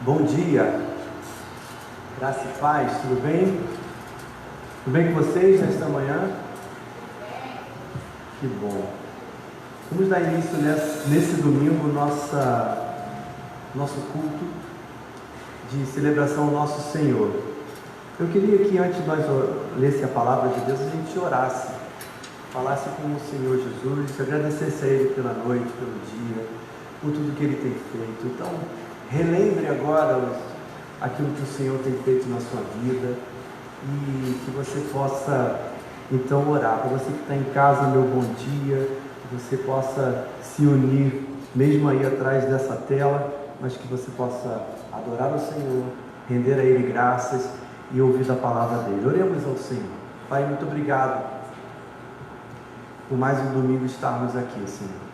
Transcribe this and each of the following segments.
Bom dia, graça e paz, tudo bem? Tudo bem com vocês nesta manhã? Que bom. Vamos dar início nesse domingo nosso culto de celebração ao nosso Senhor. Eu queria que antes de nós lesse a palavra de Deus, a gente orasse, falasse com o Senhor Jesus, agradecesse a Ele pela noite, pelo dia, por tudo que Ele tem feito. Então, relembre agora aquilo que o Senhor tem feito na sua vida e que você possa então orar. Para você que está em casa, meu bom dia, que você possa se unir mesmo aí atrás dessa tela, mas que você possa adorar o Senhor, render a Ele graças e ouvir a palavra dEle. Oremos ao Senhor. Pai, muito obrigado por mais um domingo estarmos aqui, Senhor.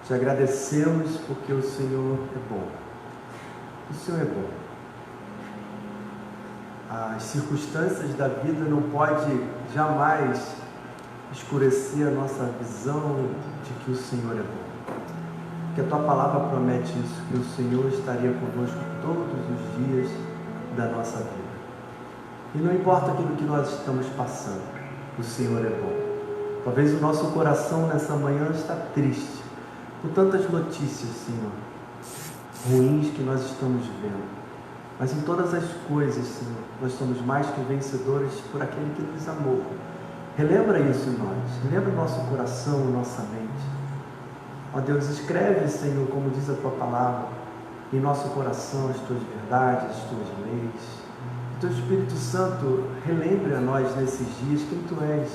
Te agradecemos porque o Senhor é bom. O Senhor é bom. As circunstâncias da vida não podem jamais escurecer a nossa visão de que o Senhor é bom. Porque a Tua palavra promete isso, que o Senhor estaria conosco todos os dias da nossa vida. E não importa aquilo que nós estamos passando, o Senhor é bom. Talvez o nosso coração nessa manhã está triste por tantas notícias, Senhor, ruins que nós estamos vendo. Mas em todas as coisas, Senhor, nós somos mais que vencedores por aquele que nos amou. Relembra isso em nós, relembra o nosso coração, nossa mente. Ó Deus, escreve, Senhor, como diz a Tua palavra, em nosso coração as Tuas verdades, as Tuas leis. O Teu Espírito Santo relembre a nós nesses dias quem Tu és,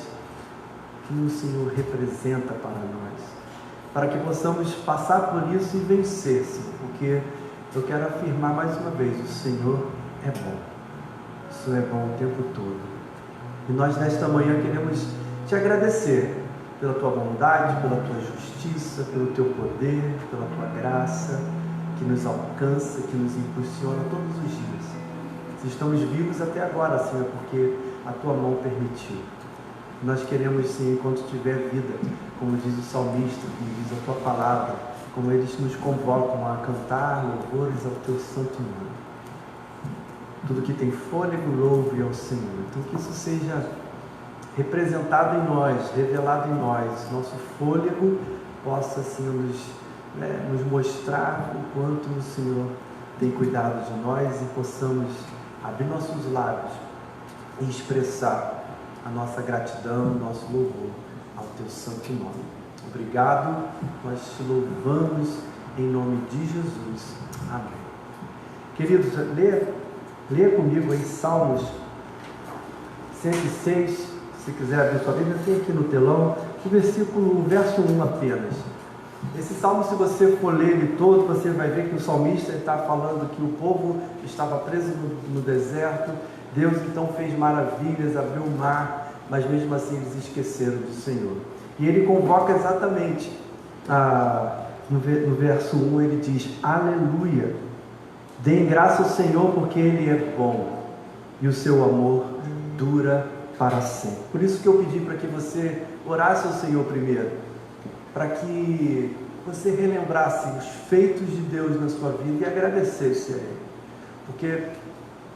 quem o Senhor representa para nós, para que possamos passar por isso e vencer, Senhor, porque eu quero afirmar mais uma vez, o Senhor é bom. O Senhor é bom o tempo todo. E nós nesta manhã queremos Te agradecer pela Tua bondade, pela Tua justiça, pelo Teu poder, pela Tua graça, que nos alcança, que nos impulsiona todos os dias. Se estamos vivos até agora, Senhor, porque a Tua mão permitiu. Nós queremos, Senhor, enquanto tiver vida, como diz o salmista, como diz a Tua palavra, como eles nos convocam a cantar louvores ao Teu santo nome. Tudo que tem fôlego, louve ao Senhor. Então que isso seja representado em nós, revelado em nós. Nosso fôlego possa, Senhor, nos mostrar o quanto o Senhor tem cuidado de nós e possamos abrir nossos lábios e expressar a nossa gratidão, o nosso louvor ao Teu santo nome. Obrigado, nós Te louvamos em nome de Jesus. Amém. Queridos, leia comigo aí Salmos 106, se quiser abrir sua Bíblia, tem aqui no telão, o verso 1 apenas. Esse salmo, se você for ler ele todo, você vai ver que o salmista está falando que o povo estava preso no deserto. Deus então fez maravilhas, abriu o mar, mas mesmo assim eles esqueceram do Senhor. E ele convoca exatamente, no verso 1 ele diz: Aleluia, deem graça ao Senhor porque Ele é bom e o seu amor dura para sempre. Por isso que eu pedi para que você orasse ao Senhor primeiro, para que você relembrasse os feitos de Deus na sua vida e agradecesse a Ele. Porque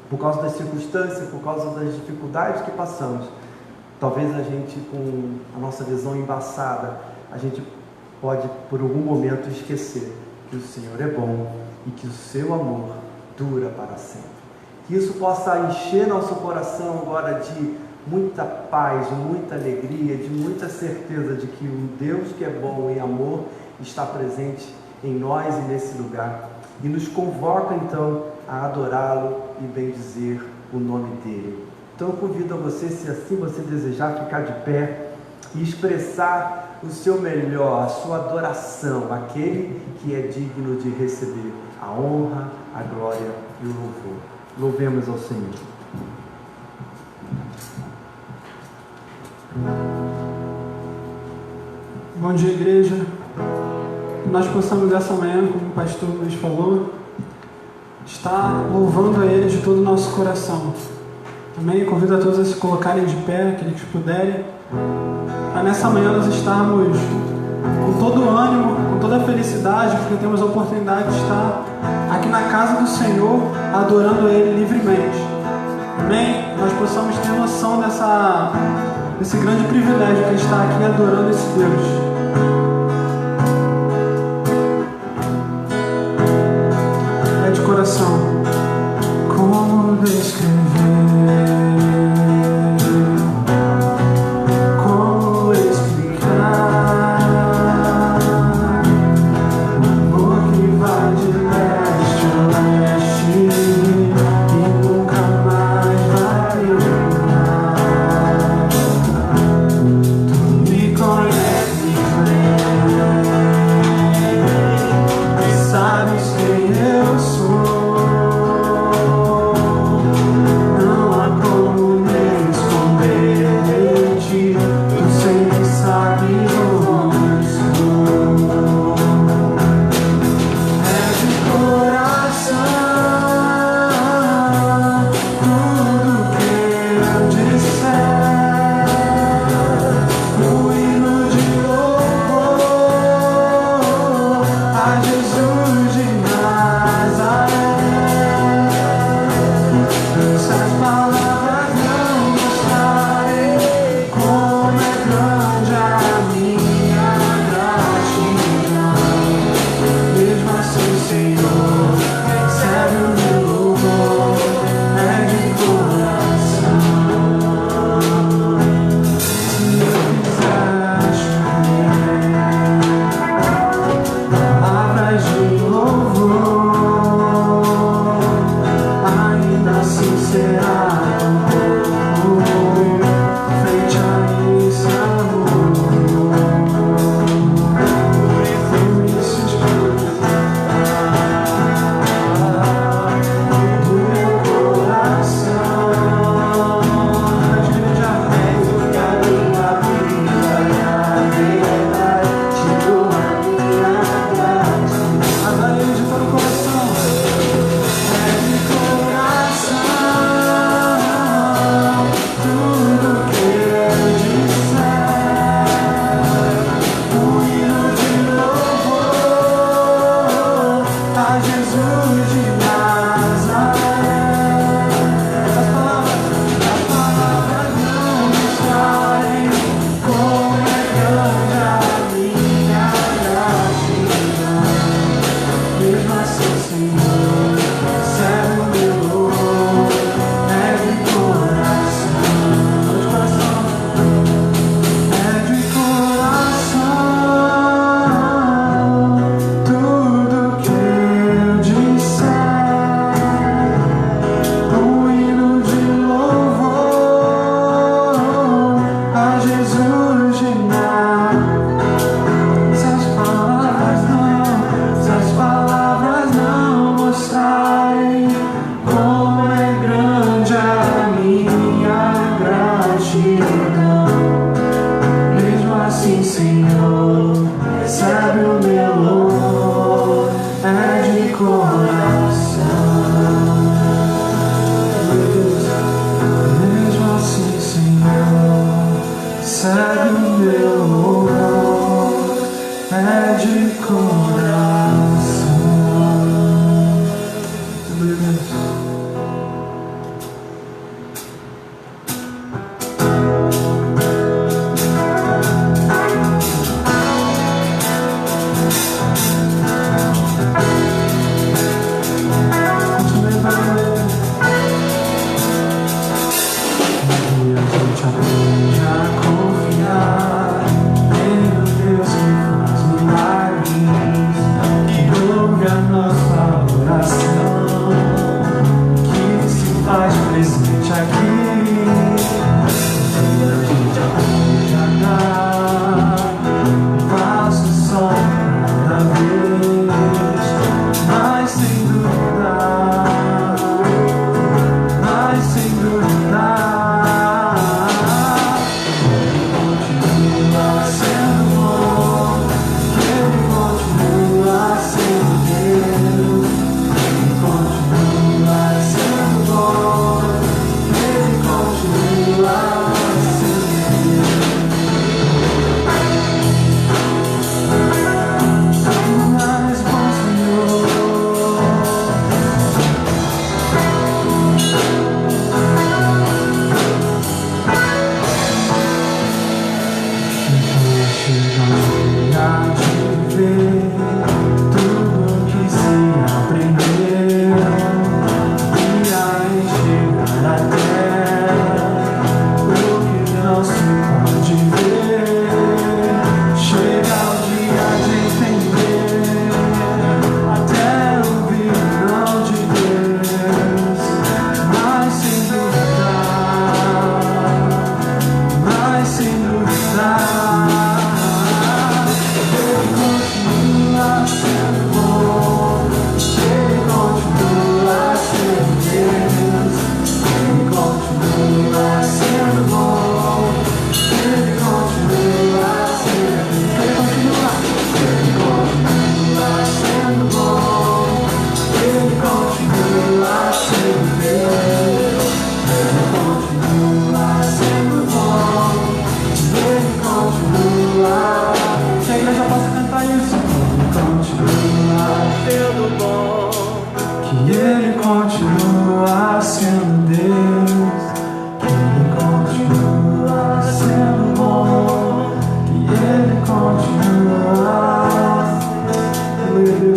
por causa das circunstâncias, por causa das dificuldades que passamos, talvez a gente, com a nossa visão embaçada, a gente pode por algum momento esquecer que o Senhor é bom e que o seu amor dura para sempre. Que isso possa encher nosso coração agora de muita paz, de muita alegria, de muita certeza de que um Deus que é bom e amor está presente em nós e nesse lugar. E nos convoca então a adorá-lo e bendizer o nome dele. Então eu convido a você, se assim você desejar, ficar de pé e expressar o seu melhor, a sua adoração, aquele que é digno de receber a honra, a glória e o louvor. Louvemos ao Senhor. Bom dia, igreja. Que nós possamos dessa manhã, como o pastor Luiz falou, estar louvando a Ele de todo o nosso coração. Amém? Convido a todos a se colocarem de pé, aqueles que puderem, para nessa manhã nós estarmos com todo o ânimo, com toda a felicidade, porque temos a oportunidade de estar aqui na casa do Senhor, adorando a Ele livremente. Amém? Nós possamos ter noção desse grande privilégio que é estar aqui adorando esse Deus. É de coração. Como descrever? Como explicar o amor que vai de leste a oeste e nunca mais vai terminar? Tu me conheces bem e sabes quem eu sou. Não há como me esconder de ti. Tu sempre sabes onde estou. É de coração tudo que eu disser. Um hino de louvor a Jesus de Nazaré. Essas palavras não mostrarei como é grande a minha gratidão. Mesmo assim, Senhor, recebe o meu louvor, é de coração. Se eu quiser escolher palavras de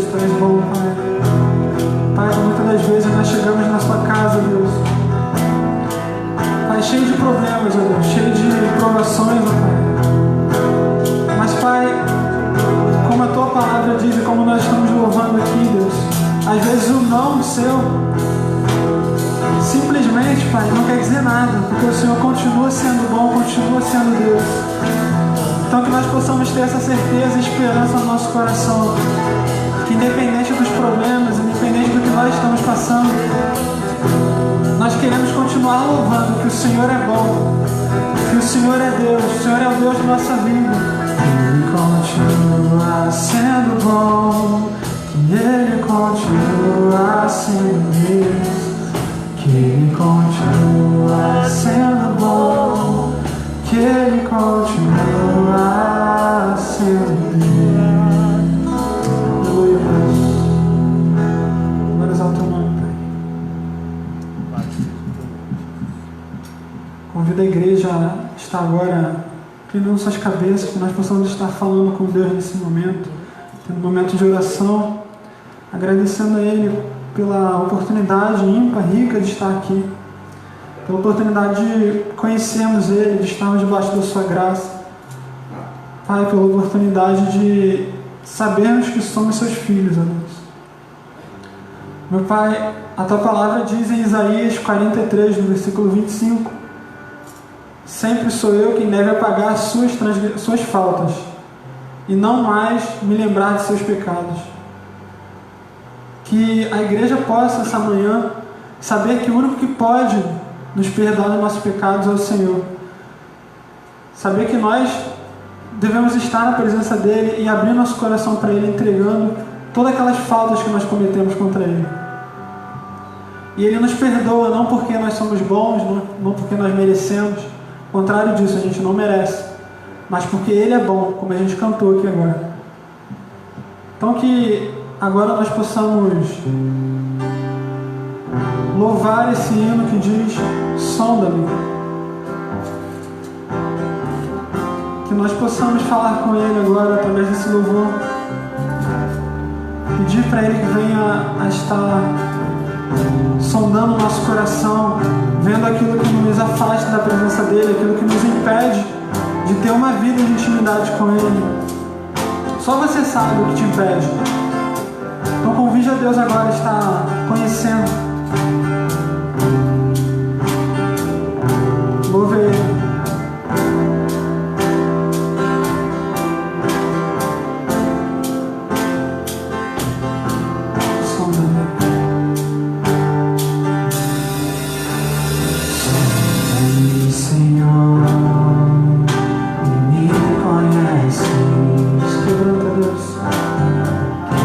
Deus, Tu és bom, Pai. Pai, muitas das vezes nós chegamos na Sua casa, Deus, Pai, cheio de problemas, ó Deus, cheio de provações, ó Pai. Mas, Pai, como a Tua palavra diz e como nós estamos louvando aqui, Deus, às vezes o não seu simplesmente, Pai, não quer dizer nada, porque o Senhor continua sendo bom, continua sendo Deus. Então que nós possamos ter essa certeza e esperança no nosso coração, que independente dos problemas, independente do que nós estamos passando, nós queremos continuar louvando que o Senhor é bom, que o Senhor é Deus, o Senhor é o Deus da nossa vida. Ele continua sendo bom, que Ele continua sendo Deus, que Ele continua sendo bom, que Ele continua sendo Deus. Aleluia, Deus. Agora exalta o nome, Pai. Convido a igreja a estar agora inclinando suas cabeças, que nós possamos estar falando com Deus nesse momento, tendo um momento de oração, agradecendo a Ele pela oportunidade ímpar, rica de estar aqui, pela oportunidade de conhecermos Ele, de estarmos debaixo da Sua graça. Pai, pela oportunidade de sabermos que somos Seus filhos, ó Deus. Meu Pai, a Tua palavra diz em Isaías 43, no versículo 25: sempre sou eu quem deve apagar suas faltas e não mais me lembrar de seus pecados. Que a igreja possa, essa manhã, saber que o único que pode nos perdoar dos nossos pecados é o Senhor. Saber que nós devemos estar na presença dEle e abrir nosso coração para Ele, entregando todas aquelas faltas que nós cometemos contra Ele. E Ele nos perdoa não porque nós somos bons, não porque nós merecemos. Ao contrário disso, a gente não merece. Mas porque Ele é bom, como a gente cantou aqui agora. Então que agora nós possamos louvar esse hino que diz: sonda-me. Que nós possamos falar com Ele agora através desse louvor. Pedir para Ele que venha a estar sondando o nosso coração, vendo aquilo que nos afasta da presença dEle, aquilo que nos impede de ter uma vida de intimidade com Ele. Só você sabe o que te impede. Então convide a Deus agora a estar conhecendo. Louve Ele. Que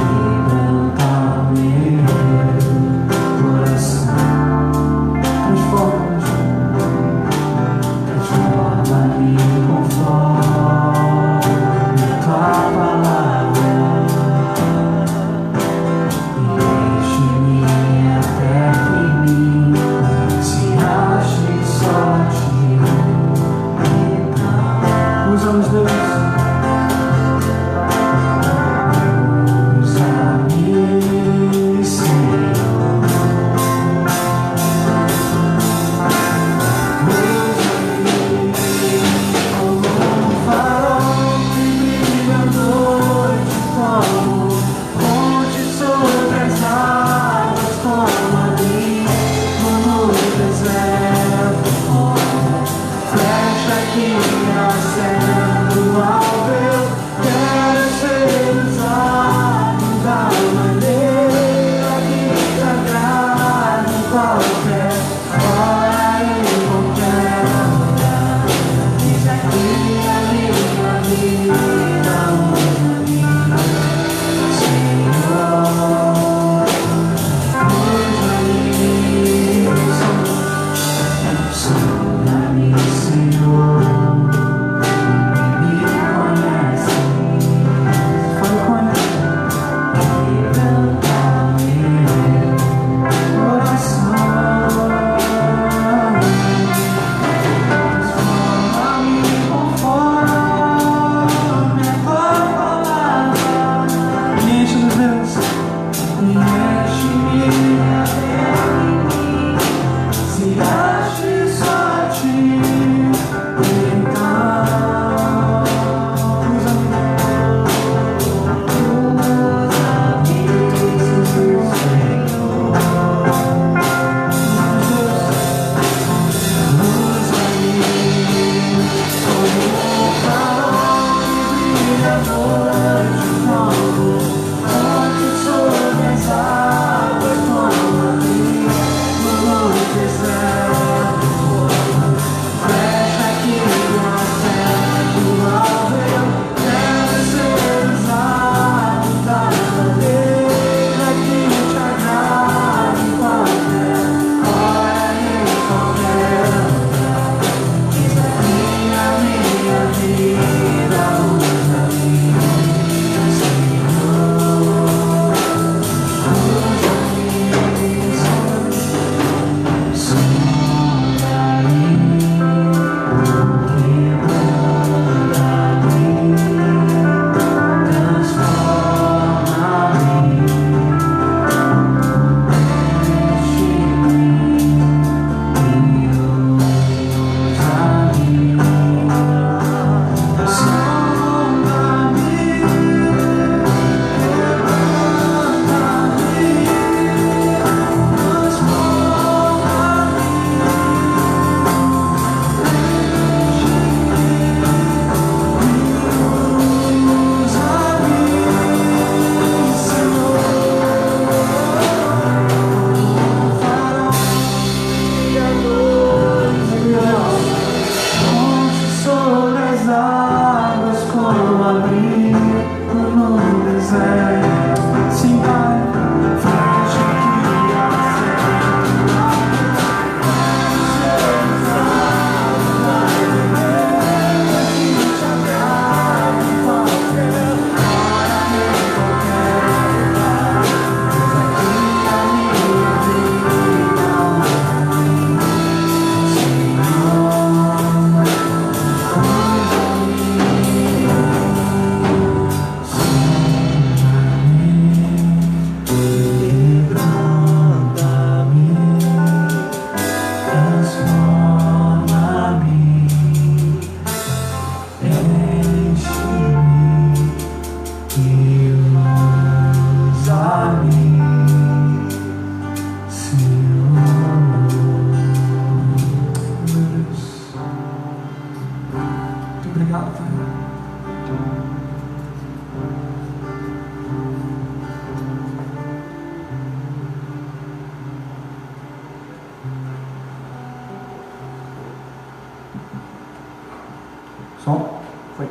Som? Foi.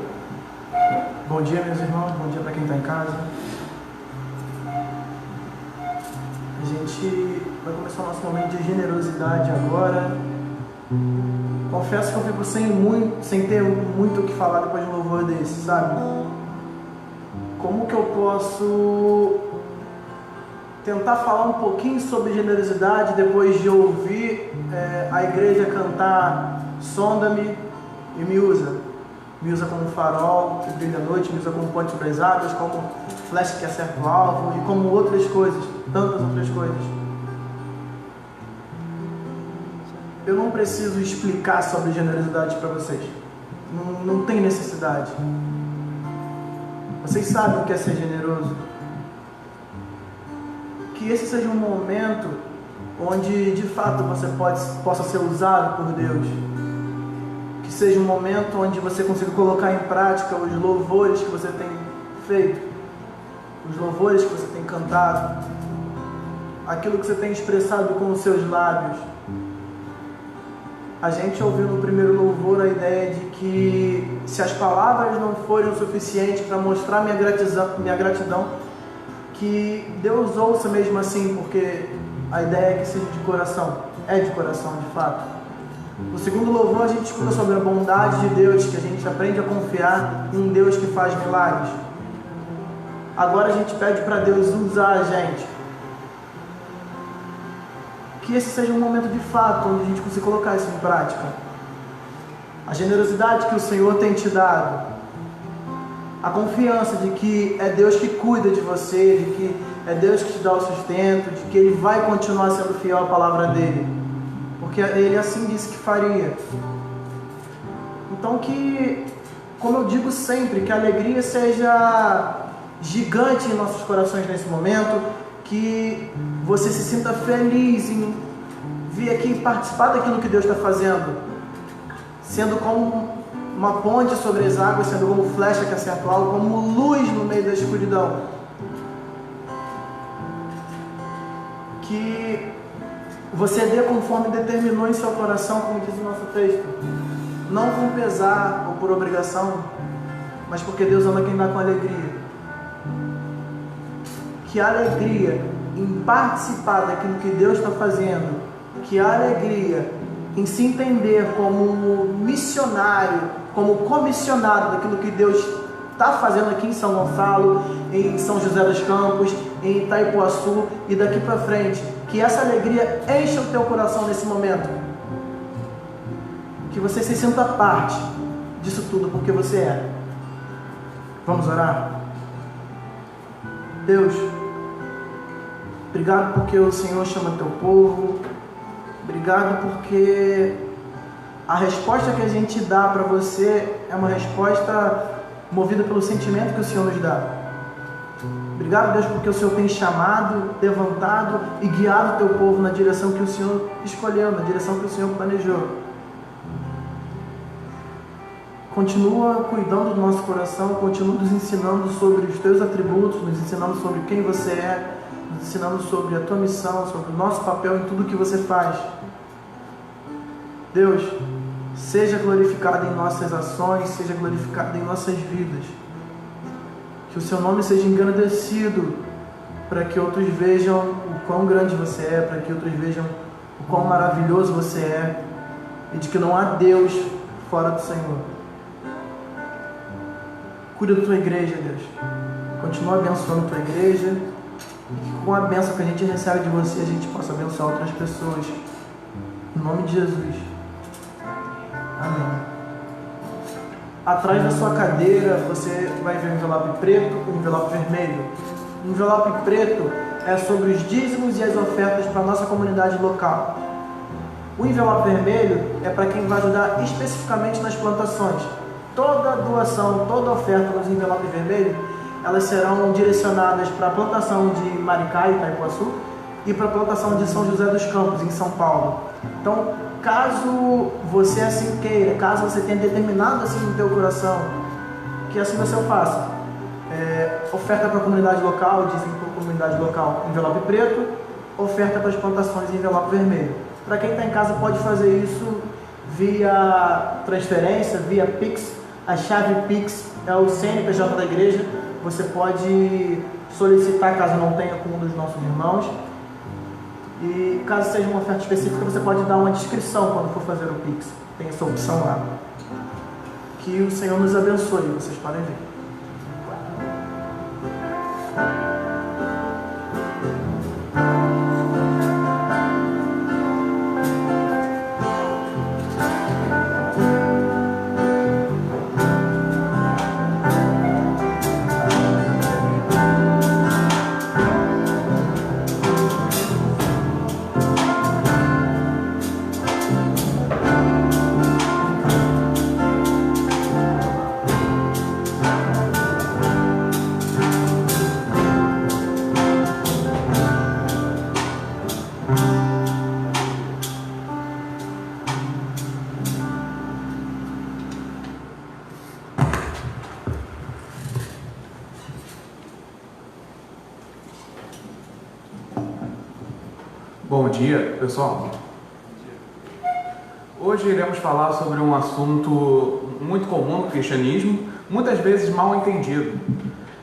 Bom dia, meus irmãos. Bom dia para quem está em casa. A gente vai começar o nosso momento de generosidade agora. Confesso que eu fico sem ter muito o que falar depois de um louvor desse, sabe? Como que eu posso tentar falar um pouquinho sobre generosidade depois de ouvir a igreja cantar Sonda-me e me usa? Me usa como farol que brilha à noite, me usa como ponte sobre as águas, como flecha que acerta o alvo e como outras coisas, tantas outras coisas. Eu não preciso explicar sobre generosidade para vocês. Não tem necessidade. Vocês sabem o que é ser generoso. Que esse seja um momento onde de fato você possa ser usado por Deus. Que seja um momento onde você consiga colocar em prática os louvores que você tem feito, os louvores que você tem cantado, aquilo que você tem expressado com os seus lábios. A gente ouviu no primeiro louvor a ideia de que se as palavras não forem o suficiente para mostrar minha gratidão, que Deus ouça mesmo assim, porque a ideia é que seja de coração, é de coração de fato. No segundo louvor a gente escuta sobre a bondade de Deus, que a gente aprende a confiar em um Deus que faz milagres. Agora a gente pede para Deus usar a gente. Que esse seja um momento de fato, onde a gente consiga colocar isso em prática. A generosidade que o Senhor tem te dado, a confiança de que é Deus que cuida de você, de que é Deus que te dá o sustento, de que Ele vai continuar sendo fiel à palavra dEle, porque Ele assim disse que faria. Então que, como eu digo sempre, que a alegria seja gigante em nossos corações nesse momento, que você se sinta feliz em vir aqui participar daquilo que Deus está fazendo, sendo como uma ponte sobre as águas, sendo como flecha que acerta o alvo, como luz no meio da escuridão. Que você dê conforme determinou em seu coração, como diz o nosso texto, não com pesar ou por obrigação, mas porque Deus ama quem dá com alegria. Que a alegria em participar daquilo que Deus está fazendo, que a alegria em se entender como missionário, como comissionado daquilo que Deus está fazendo aqui em São Gonçalo, em São José dos Campos, em Itaipuaçu e daqui para frente, que essa alegria encha o teu coração nesse momento, que você se sinta parte disso tudo porque você é. Vamos orar? Deus, obrigado porque o Senhor chama teu povo. Obrigado porque a resposta que a gente dá para você é uma resposta movida pelo sentimento que o Senhor nos dá. Obrigado, Deus, porque o Senhor tem chamado, levantado e guiado o teu povo na direção que o Senhor escolheu, na direção que o Senhor planejou. Continua cuidando do nosso coração, continua nos ensinando sobre os teus atributos, nos ensinando sobre quem você é, nos ensinando sobre a tua missão, sobre o nosso papel em tudo que você faz. Deus, seja glorificado em nossas ações, seja glorificado em nossas vidas. Que o seu nome seja engrandecido, para que outros vejam o quão grande você é, para que outros vejam o quão maravilhoso você é, e de que não há Deus fora do Senhor. Cuida da tua igreja, Deus. Continua abençoando a tua igreja, e que com a bênção que a gente recebe de você, a gente possa abençoar outras pessoas. Em nome de Jesus. Amém. Atrás da sua cadeira você vai ver um envelope preto e um envelope vermelho. O envelope preto é sobre os dízimos e as ofertas para a nossa comunidade local. O envelope vermelho é para quem vai ajudar especificamente nas plantações. Toda doação, toda oferta nos envelopes vermelhos, elas serão direcionadas para a plantação de Maricá e Itaipuaçu e para a plantação de São José dos Campos, em São Paulo. Então, caso você assim queira, caso você tenha determinado assim no teu coração, que assim você o faça. Oferta para a comunidade local, dizem para a comunidade local, envelope preto, oferta para as plantações, envelope vermelho. Para quem está em casa pode fazer isso via transferência, via Pix, A chave Pix é o CNPJ da igreja. Você pode solicitar caso não tenha com um dos nossos irmãos. E caso seja uma oferta específica, você pode dar uma descrição quando for fazer o Pix. Tem essa opção lá. Que o Senhor nos abençoe, vocês podem ver. Bom dia, pessoal. Hoje iremos falar sobre um assunto muito comum no cristianismo, muitas vezes mal entendido,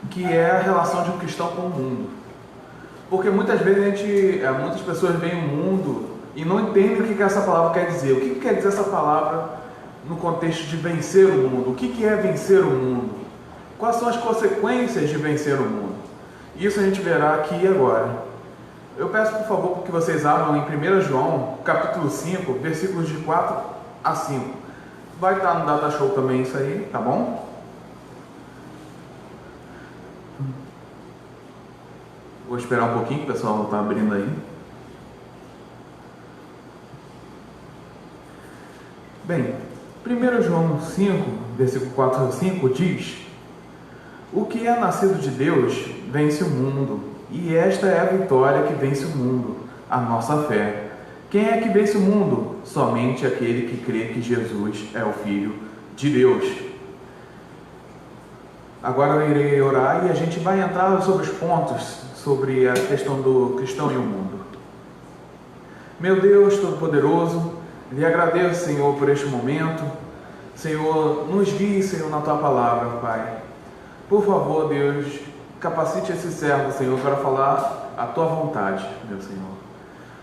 que é a relação de um cristão com o mundo. Porque muitas vezes muitas pessoas veem o mundo e não entendem o que essa palavra quer dizer. O que quer dizer essa palavra no contexto de vencer o mundo? O que é vencer o mundo? Quais são as consequências de vencer o mundo? Isso a gente verá aqui e agora. Eu peço, por favor, que vocês abram em 1 João, capítulo 5, versículos de 4 a 5. Vai estar no Data Show também isso aí, tá bom? Vou esperar um pouquinho, que o pessoal não está abrindo aí. Bem, 1 João 5, versículo 4 a 5 diz: o que é nascido de Deus vence o mundo. E esta é a vitória que vence o mundo, a nossa fé. Quem é que vence o mundo? Somente aquele que crê que Jesus é o Filho de Deus. Agora eu irei orar e a gente vai entrar sobre os pontos, sobre a questão do cristão e o mundo. Meu Deus Todo-Poderoso, lhe agradeço, Senhor, por este momento. Senhor, nos guie, Senhor, na Tua palavra, Pai. Por favor, Deus, capacite esse servo, Senhor, para falar a Tua vontade, meu Senhor.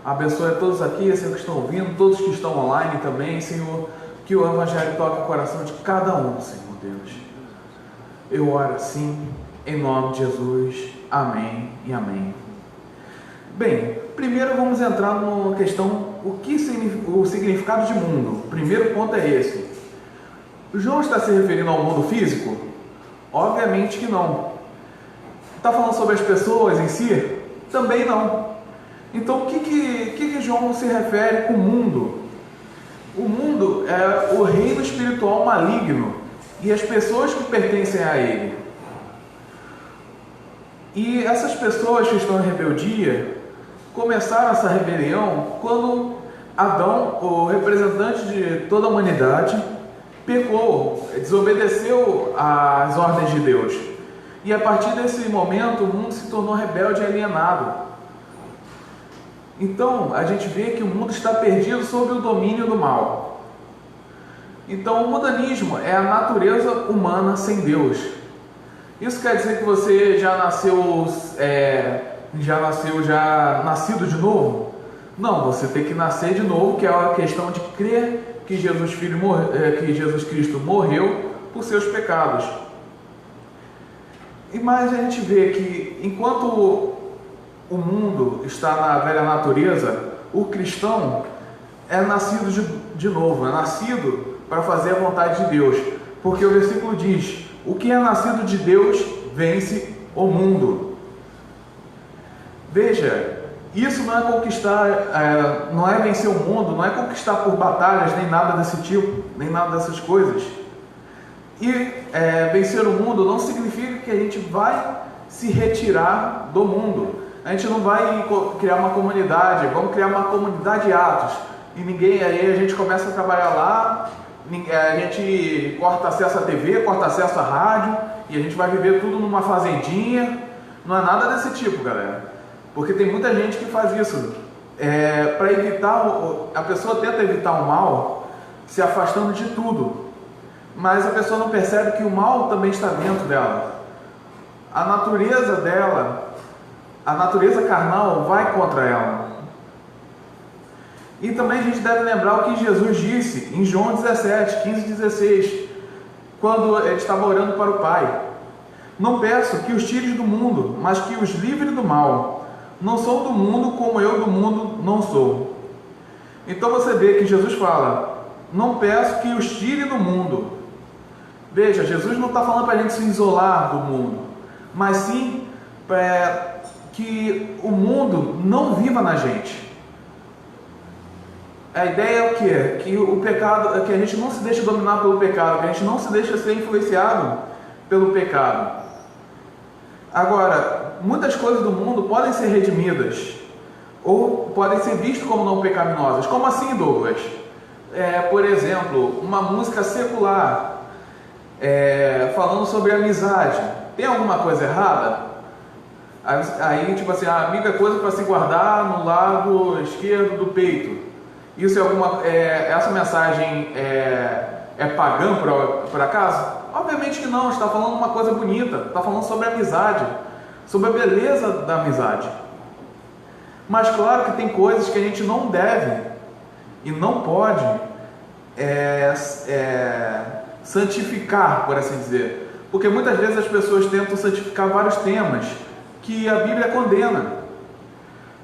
Abençoe a todos aqui, Senhor, que estão ouvindo, todos que estão online também, Senhor, que o Evangelho toque o coração de cada um, Senhor Deus. Eu oro assim, em nome de Jesus. Amém e amém. Bem, primeiro vamos entrar na questão, o significado de mundo. O primeiro ponto é esse. O João está se referindo ao mundo físico? Obviamente que não. Está falando sobre as pessoas em si? Também não. Então, o que João se refere com o mundo? O mundo é o reino espiritual maligno e as pessoas que pertencem a ele. E essas pessoas que estão em rebeldia começaram essa rebelião quando Adão, o representante de toda a humanidade, pecou, desobedeceu às ordens de Deus. E a partir desse momento o mundo se tornou rebelde e alienado. Então a gente vê que o mundo está perdido sob o domínio do mal. Então o mundanismo é a natureza humana sem Deus. Isso quer dizer que você já nasceu nascido de novo? Não, você tem que nascer de novo, que é a questão de crer que Jesus Cristo morreu por seus pecados. Mas a gente vê que enquanto o mundo está na velha natureza, o cristão é nascido de novo, é nascido para fazer a vontade de Deus, porque o versículo diz: o que é nascido de Deus vence o mundo. Veja, isso não é conquistar, não é vencer o mundo, não é conquistar por batalhas, nem nada desse tipo, nem nada dessas coisas. E vencer o mundo não significa que a gente vai se retirar do mundo. A gente não vai criar uma comunidade, vamos criar uma comunidade de Atos. E aí a gente começa a trabalhar lá, a gente corta acesso à TV, corta acesso à rádio, e a gente vai viver tudo numa fazendinha. Não é nada desse tipo, galera. Porque tem muita gente que faz isso. Para evitar, a pessoa tenta evitar o mal se afastando de tudo. mas a pessoa não percebe que o mal também está dentro dela. A natureza dela, a natureza carnal vai contra ela. E também a gente deve lembrar o que Jesus disse em João 17, 15 e 16, quando ele estava orando para o Pai. Não peço que os tires do mundo, mas que os livre do mal. Não sou do mundo como eu do mundo não sou. Então você vê que Jesus fala, não peço que os tire do mundo. Veja, Jesus não está falando para a gente se isolar do mundo, mas sim que o mundo não viva na gente. A ideia é o quê? Que o pecado, que a gente não se deixe dominar pelo pecado, que a gente não se deixe ser influenciado pelo pecado. Agora, muitas coisas do mundo podem ser redimidas, ou podem ser vistas como não pecaminosas. Como assim, Douglas? Por exemplo, uma música secular, falando sobre amizade. Tem alguma coisa errada? Aí, tipo assim, a amiga é coisa para se guardar no lado esquerdo do peito. Isso essa mensagem é pagã por acaso? Obviamente que não, está falando uma coisa bonita, está falando sobre a amizade, sobre a beleza da amizade. Mas claro que tem coisas que a gente não deve e não pode santificar, por assim dizer. Porque muitas vezes as pessoas tentam santificar vários temas que a Bíblia condena.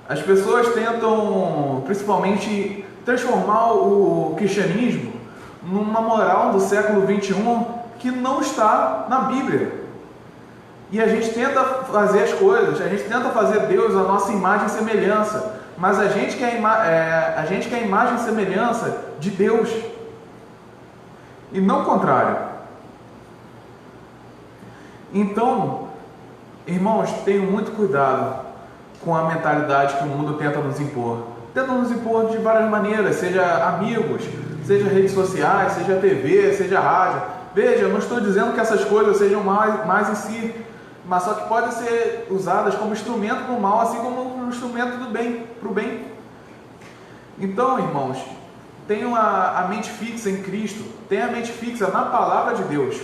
As pessoas tentam, principalmente, transformar o cristianismo numa moral do século 21 que não está na Bíblia. E a gente tenta fazer as coisas, a gente tenta fazer Deus a nossa imagem e semelhança, mas a gente quer a imagem e semelhança de Deus, e não o contrário. Então, irmãos, tenham muito cuidado com a mentalidade que o mundo tenta nos impor. Tenta nos impor de várias maneiras, seja amigos, seja redes sociais, seja TV, seja rádio. Veja, eu não estou dizendo que essas coisas sejam mais em si, mas só que podem ser usadas como instrumento para o mal, assim como um instrumento do bem, para o bem. Então, irmãos, tenham a mente fixa em Cristo, tenham a mente fixa na palavra de Deus.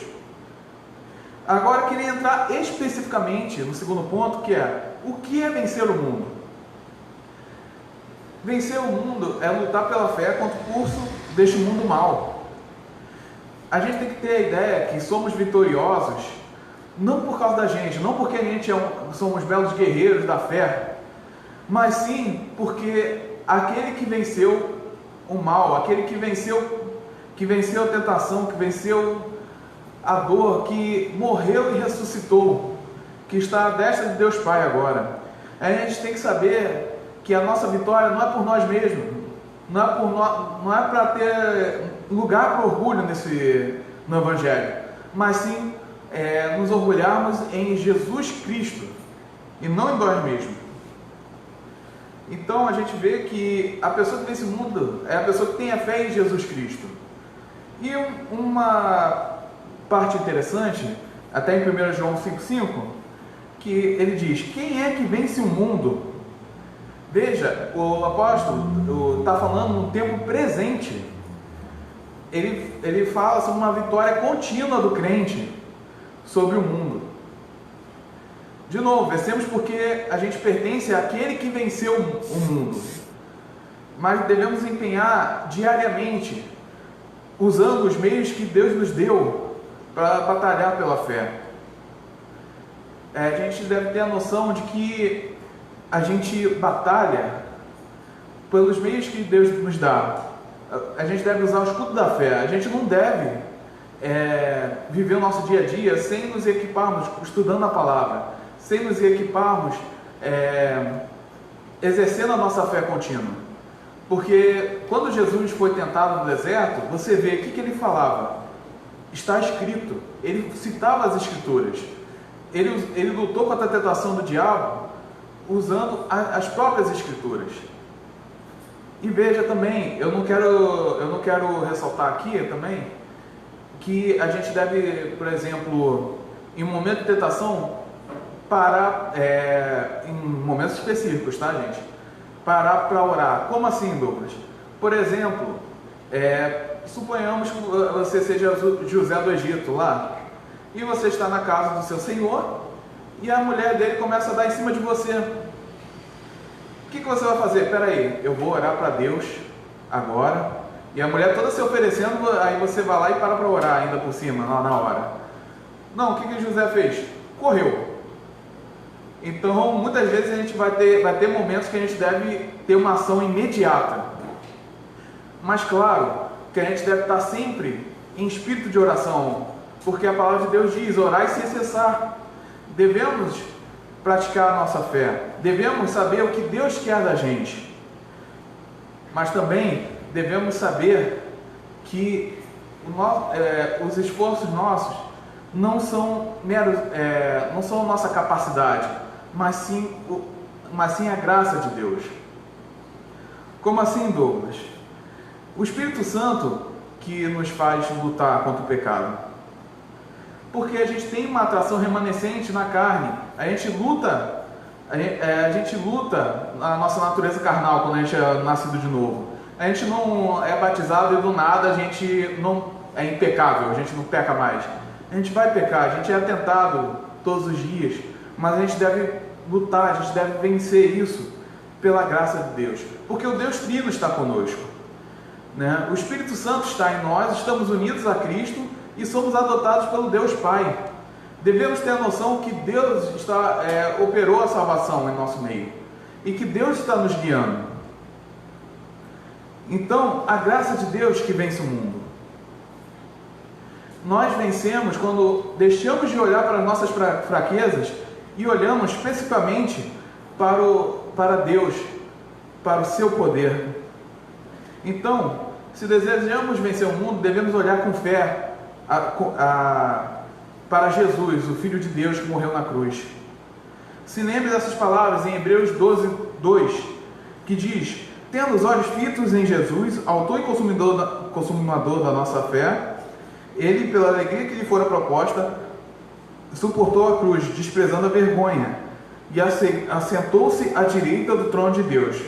Agora, eu queria entrar especificamente no segundo ponto, que é: o que é vencer o mundo? Vencer o mundo é lutar pela fé contra o curso deste mundo mal. A gente tem que ter a ideia que somos vitoriosos, não por causa da gente, não porque a gente somos belos guerreiros da fé, mas sim porque aquele que venceu o mal, aquele que venceu a tentação, que venceu a dor, que morreu e ressuscitou, que está à destra de Deus Pai agora. A gente tem que saber que a nossa vitória não é por nós mesmos, não é para ter lugar para orgulho no Evangelho, mas sim nos orgulharmos em Jesus Cristo e não em nós mesmos. Então a gente vê que a pessoa que vence o mundo é a pessoa que tem a fé em Jesus Cristo. E uma parte interessante, até em 1 João 5,5, que ele diz: quem é que vence o mundo? Veja, o apóstolo está falando no tempo presente. Ele fala sobre uma vitória contínua do crente sobre o mundo. De novo, vencemos porque a gente pertence àquele que venceu o mundo. Mas devemos empenhar diariamente, usando os meios que Deus nos deu para batalhar pela fé. A gente deve ter a noção de que a gente batalha pelos meios que Deus nos dá. A gente deve usar o escudo da fé. A gente não deve viver o nosso dia a dia sem nos equiparmos estudando a palavra, sem nos equiparmos exercendo a nossa fé contínua. Porque quando Jesus foi tentado no deserto, você vê o que ele falava. Está escrito. Ele citava as escrituras. Ele lutou contra a tentação do diabo usando as próprias escrituras. E veja também, eu não quero ressaltar aqui também que a gente deve, por exemplo, em um momento de tentação, parar, em momentos específicos, tá, gente? Parar para orar. Como assim, Douglas? Por exemplo, suponhamos que você seja José do Egito lá, e você está na casa do seu senhor, e a mulher dele começa a dar em cima de você. O que você vai fazer? Espera aí, eu vou orar para Deus agora, e a mulher toda se oferecendo, aí você vai lá e para orar ainda por cima, lá na hora. Não, o que José fez? Correu. Então, muitas vezes a gente vai ter momentos que a gente deve ter uma ação imediata. Mas claro, que a gente deve estar sempre em espírito de oração, porque a palavra de Deus diz, orai sem cessar. Devemos praticar a nossa fé, devemos saber o que Deus quer da gente, mas também devemos saber que os esforços nossos não são nossa capacidade, mas sim a graça de Deus. Como assim, Douglas? O Espírito Santo que nos faz lutar contra o pecado. Porque a gente tem uma atração remanescente na carne. A gente luta na nossa natureza carnal quando a gente é nascido de novo. A gente não é batizado e do nada a gente não é impecável, a gente não peca mais. A gente vai pecar, a gente é tentado todos os dias, mas a gente deve lutar, a gente deve vencer isso pela graça de Deus. Porque o Deus Trino está conosco, né? O Espírito Santo está em nós, estamos unidos a Cristo e somos adotados pelo Deus Pai. Devemos ter a noção que Deus operou a salvação em nosso meio e que Deus está nos guiando. Então, a graça de Deus que vence o mundo. Nós vencemos quando deixamos de olhar para as nossas fraquezas e olhamos especificamente para Deus, para o seu poder. Então, se desejamos vencer o mundo, devemos olhar com fé para Jesus, o Filho de Deus que morreu na cruz. Se lembre dessas palavras em Hebreus 12, 2, que diz: tendo os olhos fitos em Jesus, autor e consumador da nossa fé, ele, pela alegria que lhe fora proposta, suportou a cruz, desprezando a vergonha, e assentou-se à direita do trono de Deus.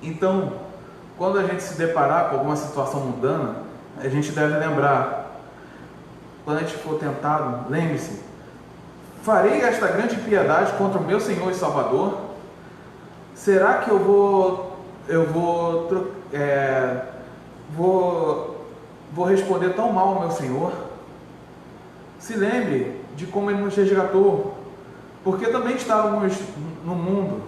Então, quando a gente se deparar com alguma situação mundana, a gente deve lembrar, quando a gente for tentado, lembre-se: farei esta grande piedade contra o meu Senhor e Salvador? Será que eu vou responder tão mal ao meu Senhor? Se lembre de como Ele nos resgatou, porque também estávamos no mundo.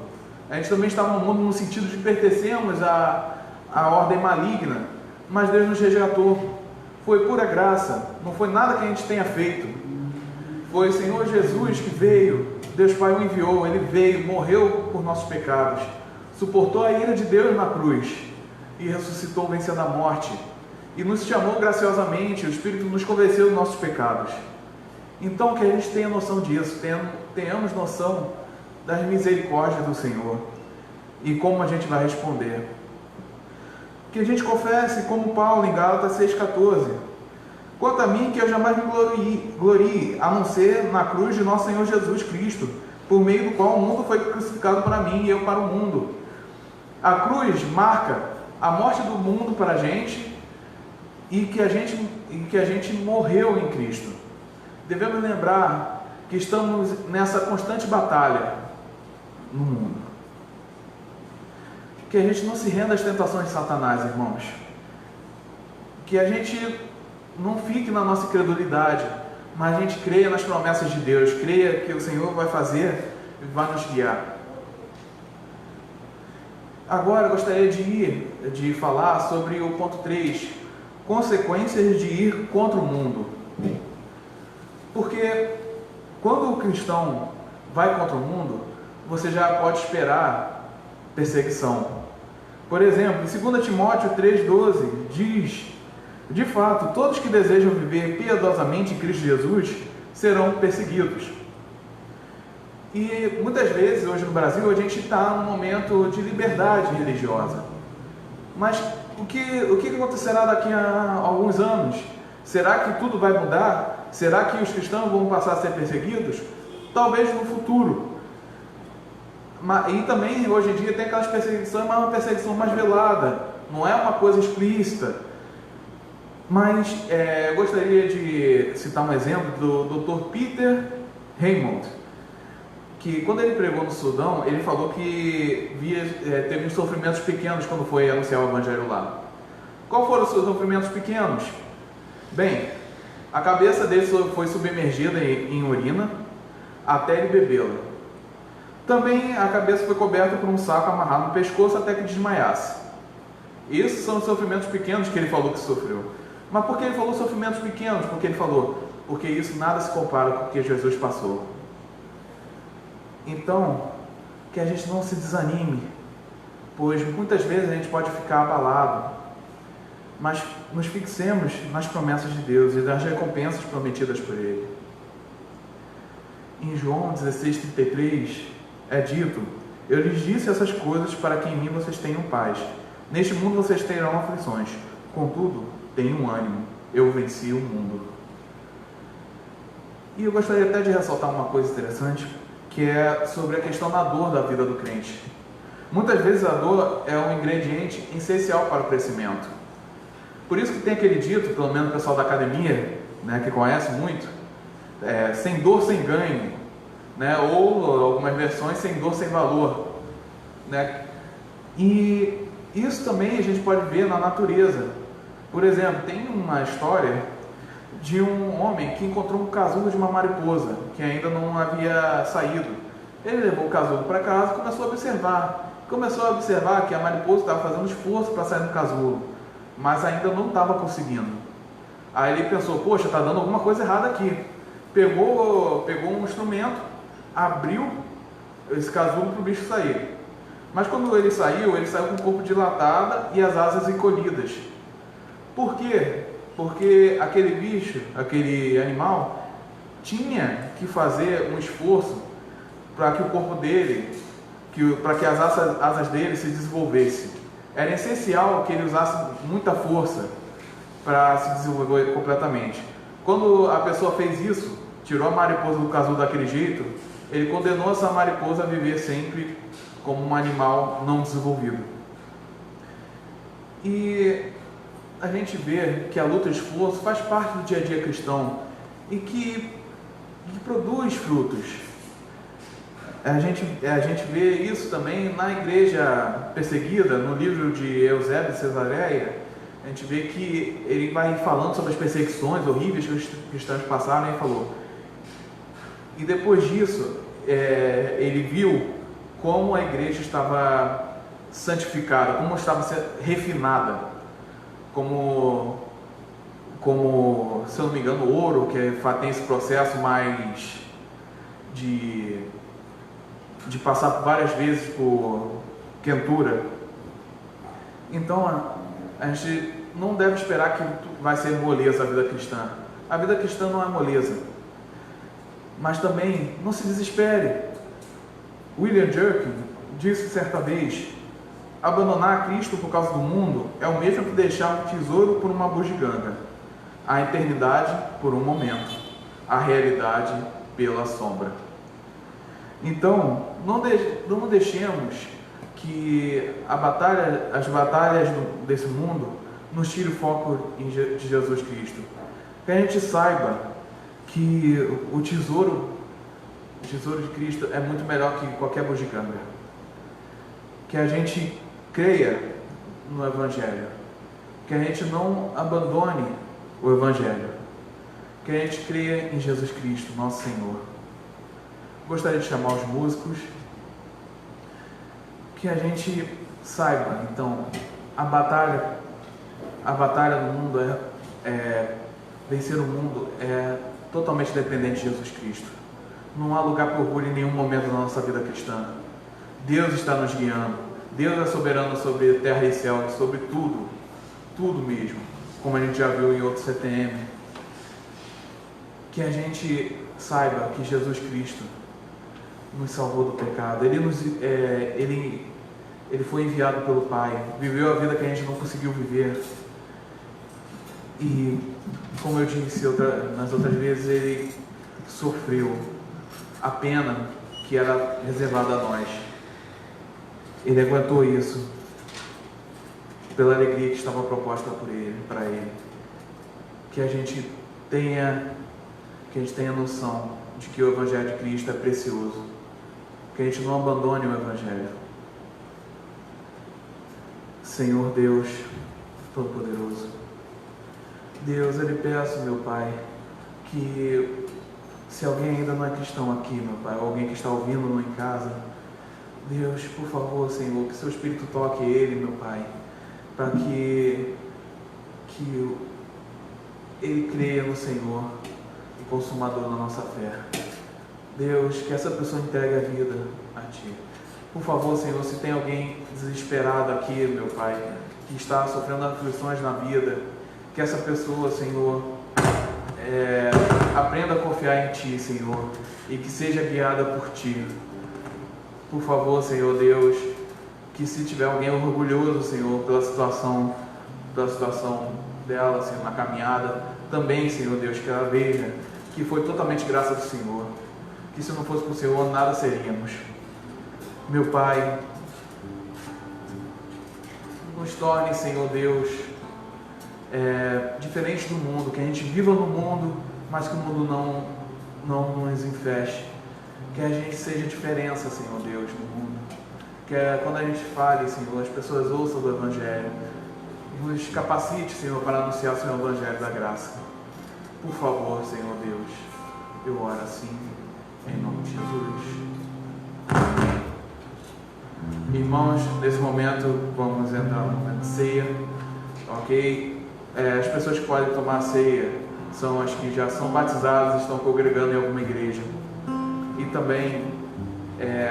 A gente também estava no mundo no sentido de pertencermos à ordem maligna, mas Deus nos resgatou. Foi pura graça, não foi nada que a gente tenha feito. Foi o Senhor Jesus que veio, Deus Pai o enviou, Ele veio, morreu por nossos pecados, suportou a ira de Deus na cruz e ressuscitou vencendo a morte, e nos chamou graciosamente. O Espírito nos convenceu dos nossos pecados. Então, que a gente tenha noção disso, tenhamos noção das misericórdias do Senhor e como a gente vai responder. Que a gente confesse como Paulo em Gálatas 6,14: quanto a mim, que eu jamais me glorie, a não ser na cruz de nosso Senhor Jesus Cristo, por meio do qual o mundo foi crucificado para mim e eu para o mundo. A cruz marca a morte do mundo para a gente e que a gente morreu em Cristo. Devemos lembrar que estamos nessa constante batalha no mundo. Que a gente não se renda às tentações de Satanás, irmãos. Que a gente não fique na nossa incredulidade, mas a gente creia nas promessas de Deus, creia que o Senhor vai fazer e vai nos guiar. Agora eu gostaria de falar sobre o ponto 3, consequências de ir contra o mundo. Porque quando o cristão vai contra o mundo, você já pode esperar perseguição. Por exemplo, em 2 Timóteo 3,12 diz: de fato, todos que desejam viver piedosamente em Cristo Jesus serão perseguidos. E muitas vezes, hoje no Brasil, a gente está num momento de liberdade religiosa. Mas o que acontecerá daqui a alguns anos? Será que tudo vai mudar? Será que os cristãos vão passar a ser perseguidos? Talvez no futuro. E também, hoje em dia, tem aquelas perseguições, mas uma perseguição mais velada. Não é uma coisa explícita. Mas eu gostaria de citar um exemplo do Dr. Peter Raymond, que quando ele pregou no Sudão, ele falou que teve uns sofrimentos pequenos quando foi anunciar o Evangelho lá. Qual foram os seus sofrimentos pequenos? Bem, a cabeça dele foi submergida em urina até ele bebê-la. Também a cabeça foi coberta por um saco amarrado no pescoço até que desmaiasse. Esses são os sofrimentos pequenos que ele falou que sofreu. Mas por que ele falou sofrimentos pequenos? Porque ele falou, porque isso nada se compara com o que Jesus passou. Então, que a gente não se desanime, pois muitas vezes a gente pode ficar abalado, mas nos fixemos nas promessas de Deus e nas recompensas prometidas por Ele. Em João 16,33 é dito, eu lhes disse essas coisas para que em mim vocês tenham paz. Neste mundo vocês terão aflições, contudo, tenham ânimo, eu venci o mundo. E eu gostaria até de ressaltar uma coisa interessante, que é sobre a questão da dor da vida do crente. Muitas vezes a dor é um ingrediente essencial para o crescimento. Por isso que tem aquele dito, pelo menos o pessoal da academia, né, que conhece muito, sem dor, sem ganho, né, ou algumas versões, sem dor, sem valor, né? E isso também a gente pode ver na natureza. Por exemplo, tem uma história de um homem que encontrou um casulo de uma mariposa que ainda não havia saído. Ele levou o casulo para casa e começou a observar que a mariposa estava fazendo esforço para sair do casulo, mas ainda não estava conseguindo. Aí ele pensou, poxa, está dando alguma coisa errada aqui. Pegou um instrumento, abriu esse casulo para o bicho sair. Mas quando ele saiu com o corpo dilatado e as asas encolhidas. Por quê? Porque aquele bicho, aquele animal, tinha que fazer um esforço para que o corpo dele, para que as asas dele se desenvolvessem. Era essencial que ele usasse muita força para se desenvolver completamente. Quando a pessoa fez isso, tirou a mariposa do casulo daquele jeito, ele condenou essa mariposa a viver sempre como um animal não desenvolvido. E a gente vê que a luta e o esforço faz parte do dia a dia cristão e que produz frutos. A gente vê isso também na igreja perseguida, no livro de Eusébio de Cesareia. A gente vê que ele vai falando sobre as perseguições horríveis que os cristãos passaram e falou. E depois disso, ele viu como a igreja estava santificada, como estava refinada, como, se eu não me engano, o ouro, que tem esse processo mais de passar várias vezes por quentura. Então, a gente não deve esperar que vai ser moleza a vida cristã. A vida cristã não é moleza. Mas também, não se desespere. William Jerkin disse certa vez, abandonar Cristo por causa do mundo é o mesmo que deixar um tesouro por uma bugiganga, a eternidade por um momento, a realidade pela sombra. Então, não deixemos que as batalhas desse mundo nos tire o foco de Jesus Cristo. Que a gente saiba que o tesouro de Cristo é muito melhor que qualquer bugiganga. Que a gente creia no Evangelho. Que a gente não abandone o Evangelho. Que a gente creia em Jesus Cristo, nosso Senhor. Gostaria de chamar os músicos. Que a gente saiba, então, a batalha no mundo vencer o mundo é totalmente dependente de Jesus Cristo. Não há lugar para orgulho em nenhum momento da nossa vida cristã. Deus está nos guiando. Deus é soberano sobre terra e céu, sobre tudo, tudo mesmo, como a gente já viu em outro CTM. Que a gente saiba que Jesus Cristo nos salvou do pecado. Ele foi enviado pelo Pai, viveu a vida que a gente não conseguiu viver. E, como eu disse nas outras vezes, ele sofreu a pena que era reservada a nós. Ele aguentou isso pela alegria que estava proposta para ele. que a gente tenha noção de que o Evangelho de Cristo é precioso, que a gente não abandone o Evangelho. Senhor Deus Todo-Poderoso, Deus, eu lhe peço, meu Pai, que se alguém ainda não é cristão aqui, meu Pai, ou alguém que está ouvindo em casa, Deus, por favor, Senhor, que seu Espírito toque ele, meu Pai, para que ele creia no Senhor, o consumador da nossa fé. Deus, que essa pessoa entregue a vida a Ti. Por favor, Senhor, se tem alguém desesperado aqui, meu Pai, que está sofrendo aflições na vida, que essa pessoa, Senhor, aprenda a confiar em Ti, Senhor, e que seja guiada por Ti. Por favor, Senhor Deus, que se tiver alguém orgulhoso, Senhor, pela situação dela, Senhor, na caminhada, também, Senhor Deus, que ela veja que foi totalmente graça do Senhor, que se não fosse por Senhor, nada seríamos. Meu Pai, nos torne, Senhor Deus, diferente do mundo, que a gente viva no mundo, mas que o mundo não nos infeste, que a gente seja diferença, Senhor Deus, no mundo, que quando a gente fale, Senhor, as pessoas ouçam do Evangelho, nos capacite, Senhor, para anunciar o Senhor Evangelho da graça. Por favor, Senhor Deus, eu oro assim, em nome de Jesus. Amém. Irmãos, nesse momento vamos entrar no momento de ceia, ok? As pessoas que podem tomar a ceia são as que já são batizadas e estão congregando em alguma igreja. E também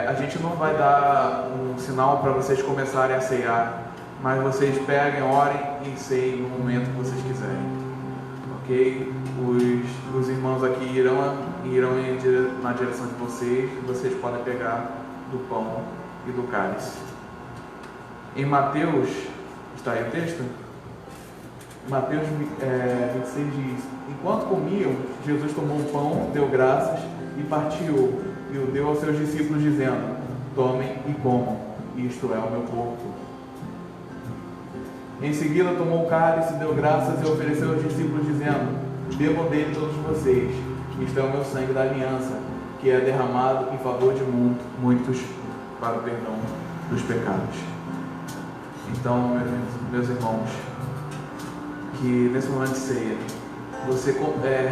a gente não vai dar um sinal para vocês começarem a ceiar, mas vocês peguem, orem e ceiem no momento que vocês quiserem, ok? Os irmãos aqui irão na direção de vocês, e vocês podem pegar do pão e do cálice. Em Mateus, está aí o texto? Mateus 26 diz: enquanto comiam, Jesus tomou um pão, deu graças e partiu, e o deu aos seus discípulos, dizendo: tomem e comam, isto é o meu corpo. Em seguida tomou o cálice, deu graças e ofereceu aos discípulos, dizendo: bebam dele todos vocês, isto é o meu sangue da aliança, que é derramado em favor de muitos para o perdão dos pecados. Então, meus irmãos, que nesse momento de ceia, você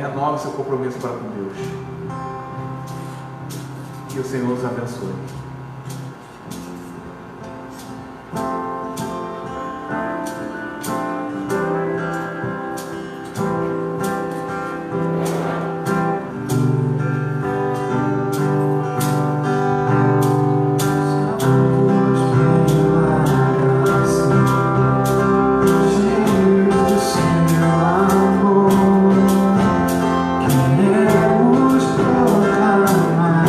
renove seu compromisso para com Deus. Que o Senhor os abençoe. Queremos proclamar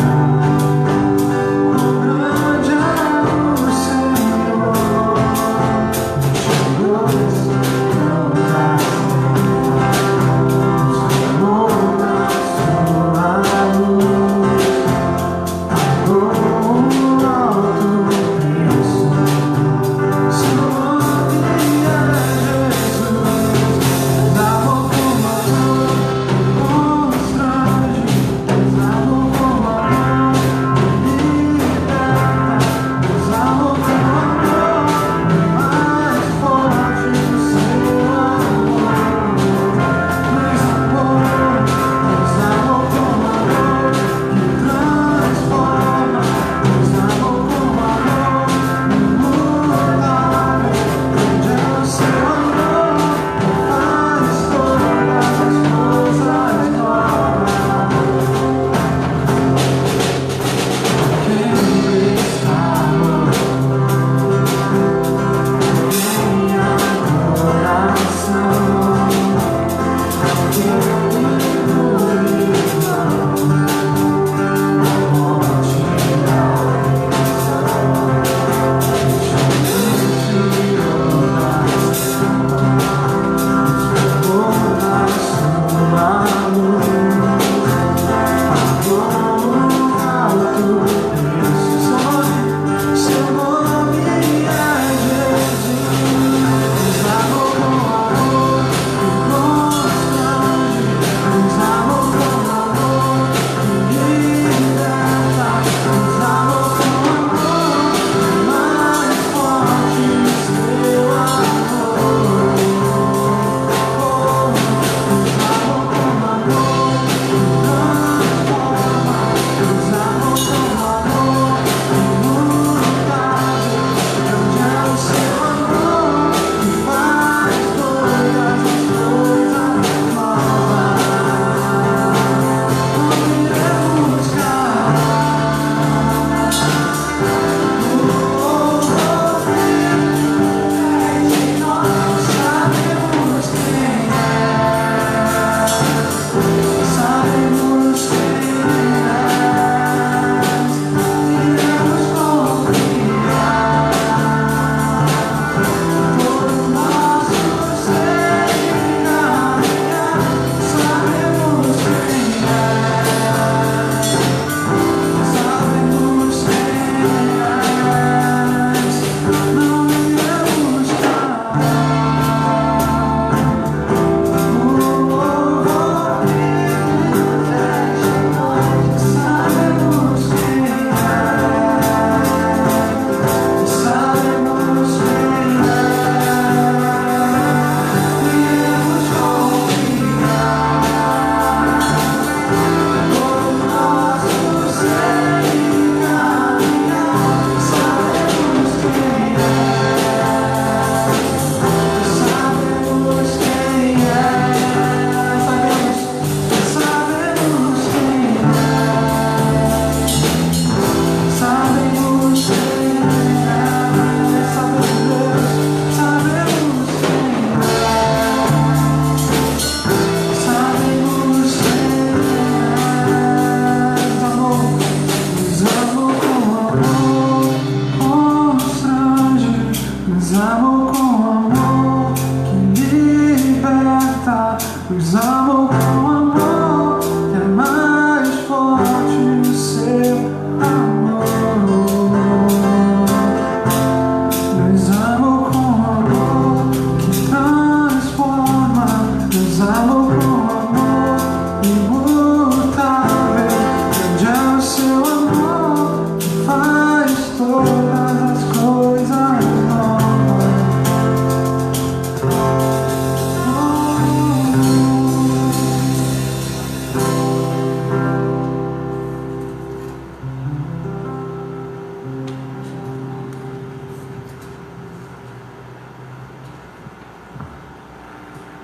Nos amou com amor que liberta, nos amou com amor que é mais forte o seu amor. Nos amou com amor que transforma, nos amou com amor imutável. Grande é o seu amor que faz todas as coisas novas.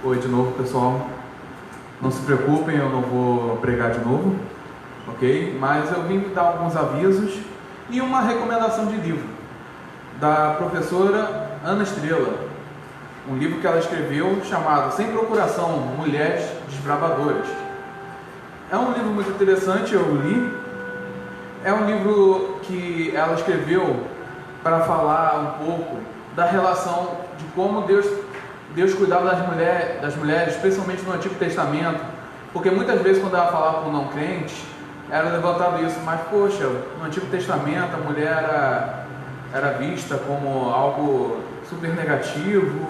Oi de novo, pessoal. Não se preocupem, eu não vou pregar de novo, ok? Mas eu vim dar alguns avisos e uma recomendação de livro da professora Ana Estrela, um livro que ela escreveu chamado Sem Procuração, Mulheres Desbravadoras. É um livro muito interessante, eu li. É um livro que ela escreveu para falar um pouco da relação de como Deus cuidava das mulheres, especialmente no Antigo Testamento, porque muitas vezes quando ela falava com não crentes, era levantado isso, mas poxa, no Antigo Testamento a mulher era vista como algo super negativo,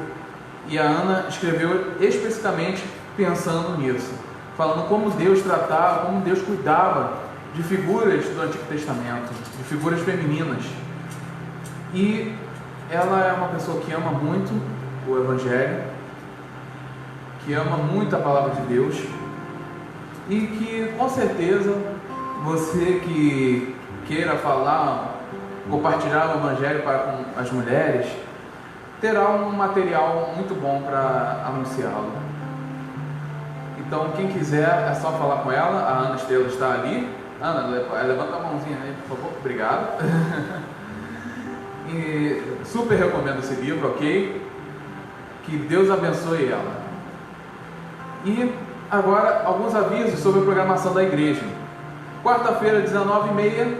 e a Ana escreveu especificamente pensando nisso, falando como Deus tratava, como Deus cuidava de figuras do Antigo Testamento, de figuras femininas. E ela é uma pessoa que ama muito o Evangelho, que ama muito a Palavra de Deus, e que com certeza você que queira falar, compartilhar o Evangelho com as mulheres, terá um material muito bom para anunciá-lo. Então quem quiser é só falar com ela, a Ana Estrela está ali. Ana, levanta a mãozinha aí, por favor, obrigado. E super recomendo esse livro, ok? Que Deus abençoe ela. E agora alguns avisos sobre a programação da igreja. Quarta-feira, 19h30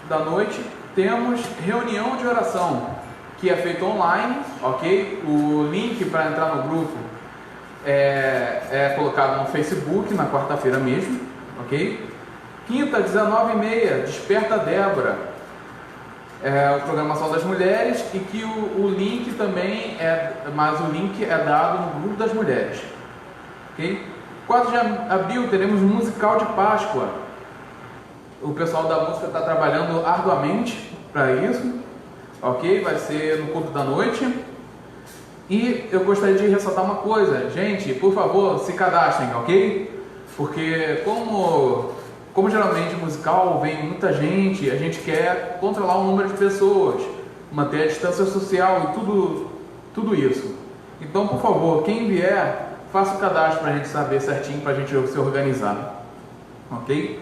da noite, temos reunião de oração, que é feita online, ok? O link para entrar no grupo é colocado no Facebook na quarta-feira mesmo, ok? Quinta, 19h30, Desperta Débora. A programação das mulheres, e que o link também mas o link é dado no grupo das mulheres, ok? 4 de abril teremos um musical de Páscoa. O pessoal da música está trabalhando arduamente para isso, ok? Vai ser no culto da noite. E eu gostaria de ressaltar uma coisa, gente, por favor, se cadastrem, ok? Porque como geralmente musical vem muita gente, a gente quer controlar o número de pessoas, manter a distância social e tudo isso. Então, por favor, quem vier, faça o cadastro para a gente saber certinho, para a gente se organizar, ok?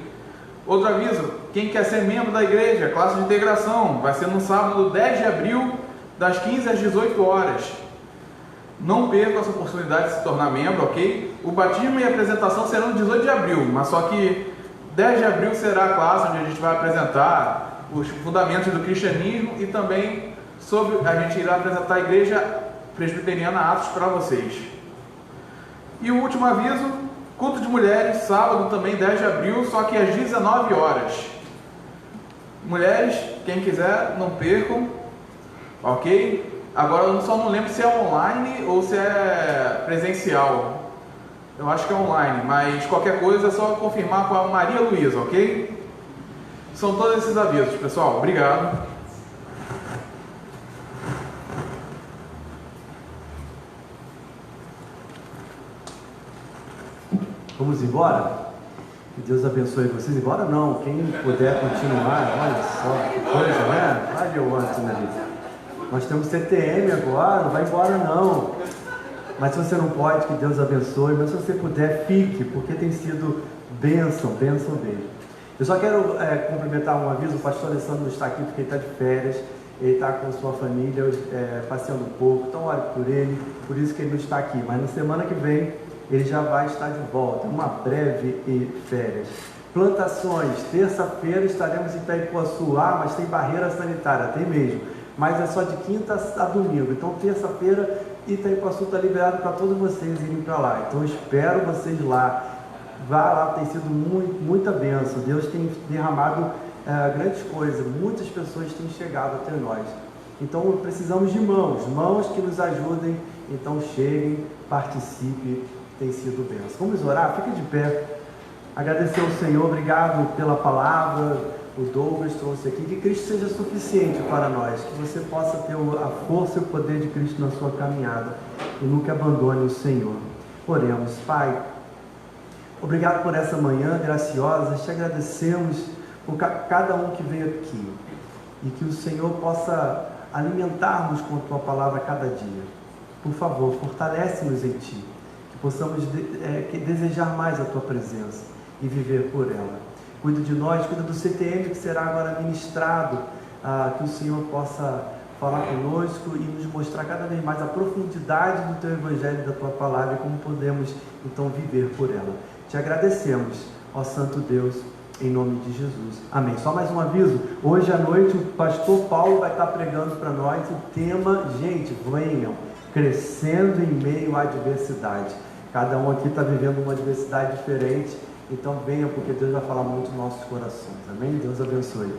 Outro aviso, quem quer ser membro da igreja, classe de integração, vai ser no sábado 10 de abril, das 15 às 18 horas. Não perca essa oportunidade de se tornar membro, ok? O batismo e a apresentação serão no 18 de abril, mas só que 10 de abril será a classe onde a gente vai apresentar os fundamentos do cristianismo e também a gente irá apresentar a Igreja Presbiteriana Atos para vocês. E o último aviso, culto de mulheres, sábado também 10 de abril, só que às 19 horas. Mulheres, quem quiser, não percam, ok? Agora eu só não lembro se é online ou se é presencial. Eu acho que é online, mas qualquer coisa é só confirmar com a Maria Luísa, ok? São todos esses avisos, pessoal. Obrigado. Vamos embora? Que Deus abençoe vocês. Embora não, quem puder continuar, olha só, que coisa, né? Olha eu antes, né? Nós temos CTM agora, não vai embora não. Mas se você não pode, que Deus abençoe. Mas se você puder, fique, porque tem sido bênção mesmo. Eu só quero cumprimentar um aviso. O pastor Alessandro está aqui porque ele está de férias. Ele está com sua família, passeando um pouco. Então ore por ele, por isso que ele não está aqui. Mas na semana que vem, ele já vai estar de volta. Uma breve férias. Plantações, terça-feira estaremos em Itaipuaçu. Mas tem barreira sanitária, tem mesmo. mas é só de quinta a domingo. Então, terça-feira, Itaipuaçu está liberado para todos vocês irem para lá. Então, eu espero vocês lá. Vá lá, tem sido muita bênção. Deus tem derramado grandes coisas. Muitas pessoas têm chegado até nós. Então, precisamos de mãos que nos ajudem. Então, cheguem, participe. Tem sido bênção. Vamos orar? Fique de pé. Agradecer ao Senhor. Obrigado pela palavra. O Douglas trouxe aqui. Que Cristo seja suficiente para nós. Que você possa ter a força e o poder de Cristo na sua caminhada. E nunca abandone o Senhor. Oremos. Pai, obrigado por essa manhã graciosa. Te agradecemos por cada um que veio aqui. E que o Senhor possa alimentar-nos com a Tua palavra cada dia. Por favor, fortalece-nos em Ti. Que possamos desejar mais a Tua presença e viver por ela. Cuida de nós, cuida do CTM que será agora ministrado. Que o Senhor possa falar conosco e nos mostrar cada vez mais a profundidade do Teu Evangelho e da Tua palavra e como podemos então viver por ela. Te agradecemos, ó Santo Deus, em nome de Jesus. Amém. Só mais um aviso. Hoje à noite o pastor Paulo vai estar pregando para nós o tema, gente, venham, crescendo em meio à adversidade. Cada um aqui está vivendo uma adversidade diferente, então venham, porque Deus vai falar muito nos nossos corações. Amém? Deus abençoe.